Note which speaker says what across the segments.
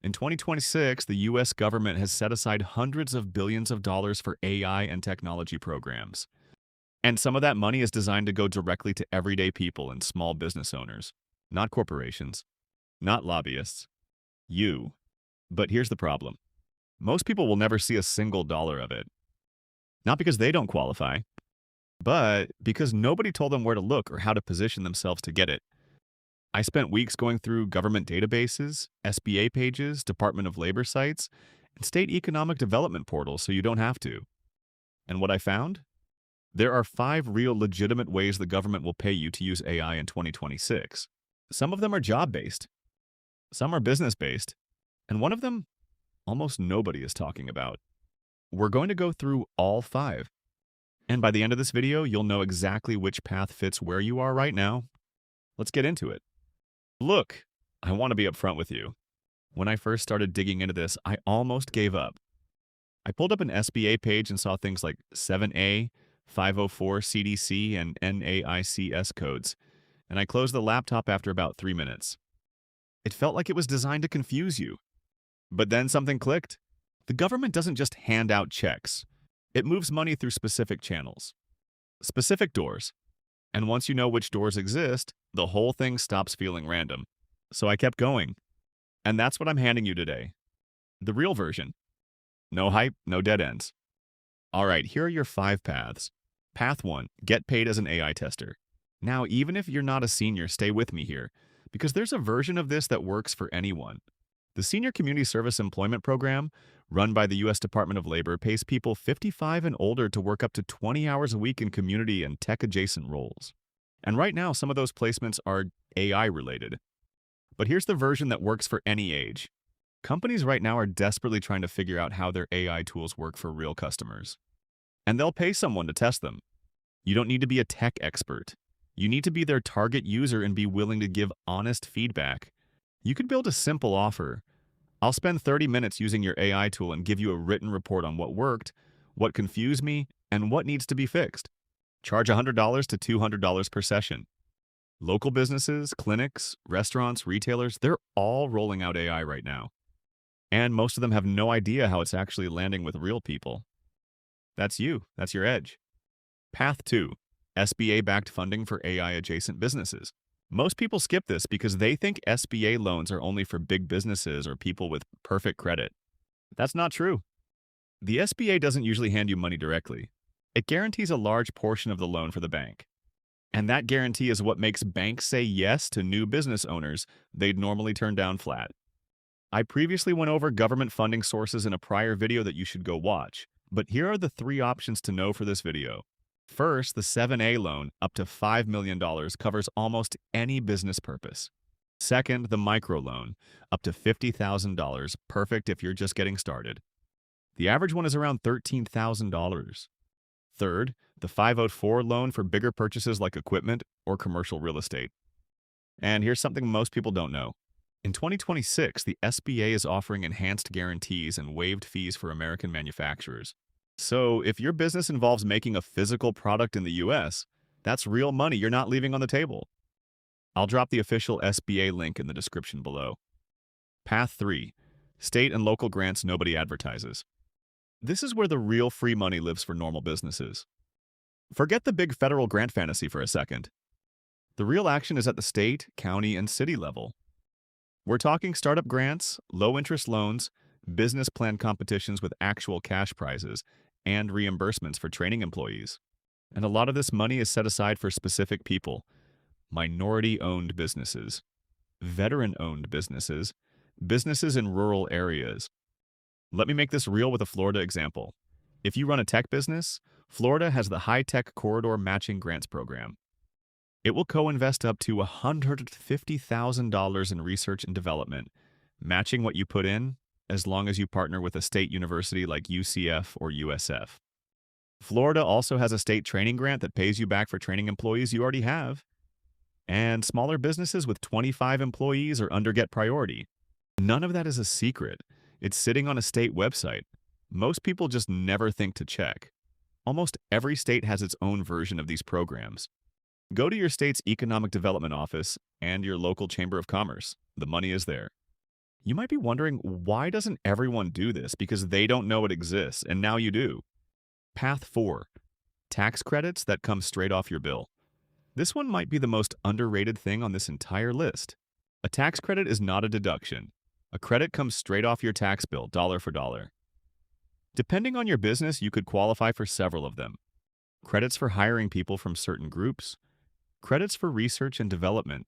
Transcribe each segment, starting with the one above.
Speaker 1: In 2026, the US government has set aside hundreds of billions of dollars for AI and technology programs. And some of that money is designed to go directly to everyday people and small business owners, not corporations, not lobbyists, you. But here's the problem. Most people will never see a single dollar of it. Not because they don't qualify, but because nobody told them where to look or how to position themselves to get it. I spent weeks going through government databases, SBA pages, Department of Labor sites, and state economic development portals so you don't have to. And what I found? There are 5 real legitimate ways the government will pay you to use AI in 2026. Some of them are job-based, some are business-based, and one of them almost nobody is talking about. We're going to go through all 5. And by the end of this video, you'll know exactly which path fits where you are right now. Let's get into it. Look, I want to be upfront with you. When I first started digging into this, I almost gave up. I pulled up an SBA page and saw things like 7A, 504 CDC, and NAICS codes, and I closed the laptop after about 3 minutes. It felt like it was designed to confuse you. But then something clicked. The government doesn't just hand out checks. It moves money through specific channels, specific doors. And once you know which doors exist, the whole thing stops feeling random. So I kept going. And that's what I'm handing you today. The real version. No hype, no dead ends. All right, here are your 5 paths. Path 1, get paid as an AI tester. Now, even if you're not a senior, stay with me here, because there's a version of this that works for anyone. The Senior Community Service Employment Program, run by the U.S. Department of Labor, pays people 55 and older to work up to 20 hours a week in community and tech-adjacent roles. And right now, some of those placements are AI-related. But here's the version that works for any age. Companies right now are desperately trying to figure out how their AI tools work for real customers. And they'll pay someone to test them. You don't need to be a tech expert. You need to be their target user and be willing to give honest feedback. You could build a simple offer. I'll spend 30 minutes using your AI tool and give you a written report on what worked, what confused me, and what needs to be fixed. Charge $100 to $200 per session. Local businesses, clinics, restaurants, retailers, they're all rolling out AI right now. And most of them have no idea how it's actually landing with real people. That's you. That's your edge. Path 2, SBA-backed funding for AI-adjacent businesses. Most people skip this because they think SBA loans are only for big businesses or people with perfect credit. That's not true. The SBA doesn't usually hand you money directly. It guarantees a large portion of the loan for the bank. And that guarantee is what makes banks say yes to new business owners they'd normally turn down flat. I previously went over government funding sources in a prior video that you should go watch, but here are the 3 options to know for this video. First, the 7A loan, up to $5 million, covers almost any business purpose. Second, the microloan, up to $50,000, perfect if you're just getting started. The average one is around $13,000. Third, the 504 loan for bigger purchases like equipment or commercial real estate. And here's something most people don't know. In 2026, the SBA is offering enhanced guarantees and waived fees for American manufacturers. So if your business involves making a physical product in the US, that's real money you're not leaving on the table. I'll drop the official SBA link in the description below. Path 3, state and local grants nobody advertises. This is where the real free money lives for normal businesses. Forget the big federal grant fantasy for a second. The real action is at the state, county, and city level. We're talking startup grants, low-interest loans, business plan competitions with actual cash prizes, and reimbursements for training employees. And a lot of this money is set aside for specific people: minority-owned businesses, veteran-owned businesses, businesses in rural areas. Let me make this real with a Florida example. If you run a tech business, Florida has the High-Tech Corridor Matching Grants Program. It will co-invest up to $150,000 in research and development, matching what you put in, as long as you partner with a state university like UCF or USF. Florida also has a state training grant that pays you back for training employees you already have. And smaller businesses with 25 employees or under get priority. None of that is a secret. It's sitting on a state website. Most people just never think to check. Almost every state has its own version of these programs. Go to your state's economic development office and your local chamber of commerce. The money is there. You might be wondering, why doesn't everyone do this? Because they don't know it exists, and now you do. Path 4. Tax credits that come straight off your bill. This one might be the most underrated thing on this entire list. A tax credit is not a deduction. A credit comes straight off your tax bill, dollar for dollar. Depending on your business, you could qualify for several of them. Credits for hiring people from certain groups, credits for research and development,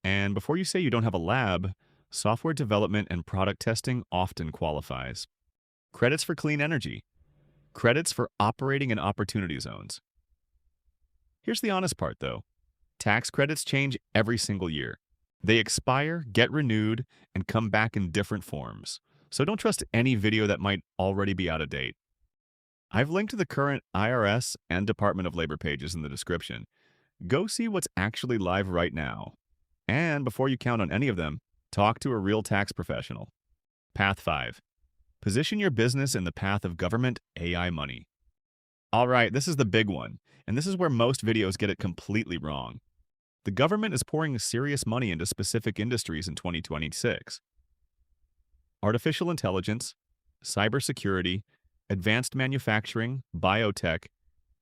Speaker 1: and before you say you don't have a lab, software development and product testing often qualifies. Credits for clean energy, credits for operating in opportunity zones. Here's the honest part, though. Tax credits change every single year. They expire, get renewed, and come back in different forms. So don't trust any video that might already be out of date. I've linked to the current IRS and Department of Labor pages in the description. Go see what's actually live right now. And before you count on any of them, talk to a real tax professional. Path 5. Position your business in the path of government AI money. All right, this is the big one, and this is where most videos get it completely wrong. The government is pouring serious money into specific industries in 2026. Artificial intelligence, cybersecurity, advanced manufacturing, biotech,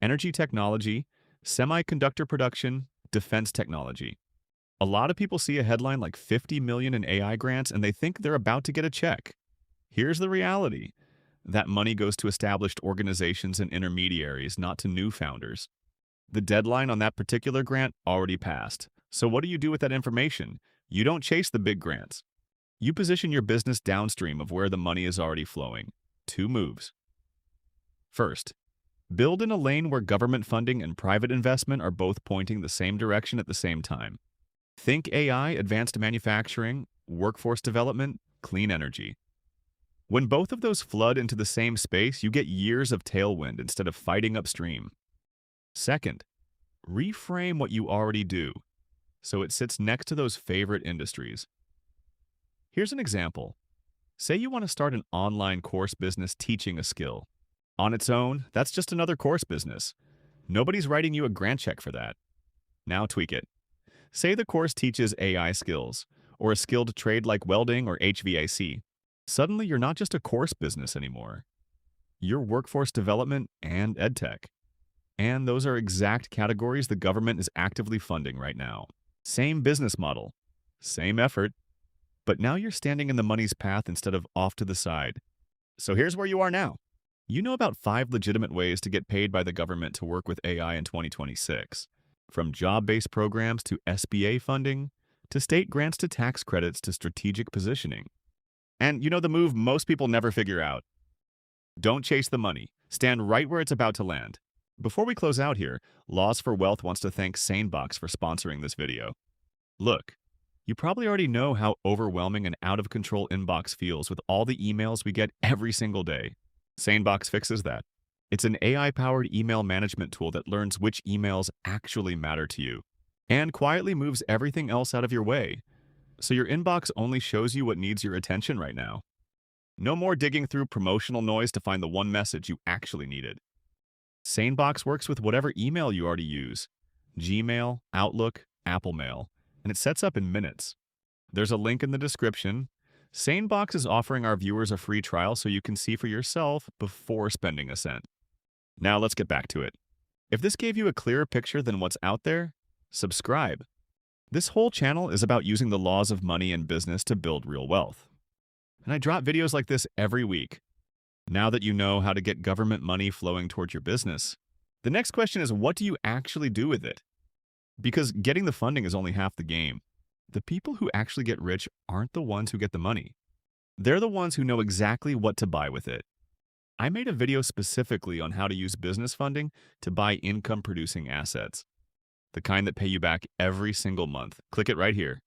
Speaker 1: energy technology, semiconductor production, defense technology. A lot of people see a headline like 50 million in AI grants and they think they're about to get a check. Here's the reality. That money goes to established organizations and intermediaries, not to new founders. The deadline on that particular grant already passed. So what do you do with that information? You don't chase the big grants. You position your business downstream of where the money is already flowing. 2 moves. First, build in a lane where government funding and private investment are both pointing the same direction at the same time. Think AI, advanced manufacturing, workforce development, clean energy. When both of those flood into the same space, you get years of tailwind instead of fighting upstream. Second, reframe what you already do so it sits next to those favorite industries. Here's an example. Say you want to start an online course business teaching a skill. On its own, that's just another course business. Nobody's writing you a grant check for that. Now tweak it. Say the course teaches AI skills, or a skilled trade like welding or HVAC. Suddenly, you're not just a course business anymore. You're workforce development and edtech. And those are exact categories the government is actively funding right now. Same business model, same effort, but now you're standing in the money's path instead of off to the side. So here's where you are now. You know about 5 legitimate ways to get paid by the government to work with AI in 2026. From job-based programs to SBA funding, to state grants to tax credits to strategic positioning. And you know the move most people never figure out. Don't chase the money. Stand right where it's about to land. Before we close out here, Laws for Wealth wants to thank SaneBox for sponsoring this video. Look, you probably already know how overwhelming an out-of-control inbox feels with all the emails we get every single day. SaneBox fixes that. It's an AI-powered email management tool that learns which emails actually matter to you and quietly moves everything else out of your way, so your inbox only shows you what needs your attention right now. No more digging through promotional noise to find the one message you actually needed. SaneBox works with whatever email you already use, Gmail, Outlook, Apple Mail, and it sets up in minutes. There's a link in the description. SaneBox is offering our viewers a free trial so you can see for yourself before spending a cent. Now let's get back to it. If this gave you a clearer picture than what's out there, subscribe. This whole channel is about using the laws of money and business to build real wealth. And I drop videos like this every week. Now that you know how to get government money flowing towards your business, the next question is, what do you actually do with it? Because getting the funding is only half the game. The people who actually get rich aren't the ones who get the money. They're the ones who know exactly what to buy with it. I made a video specifically on how to use business funding to buy income-producing assets, the kind that pay you back every single month. Click it right here.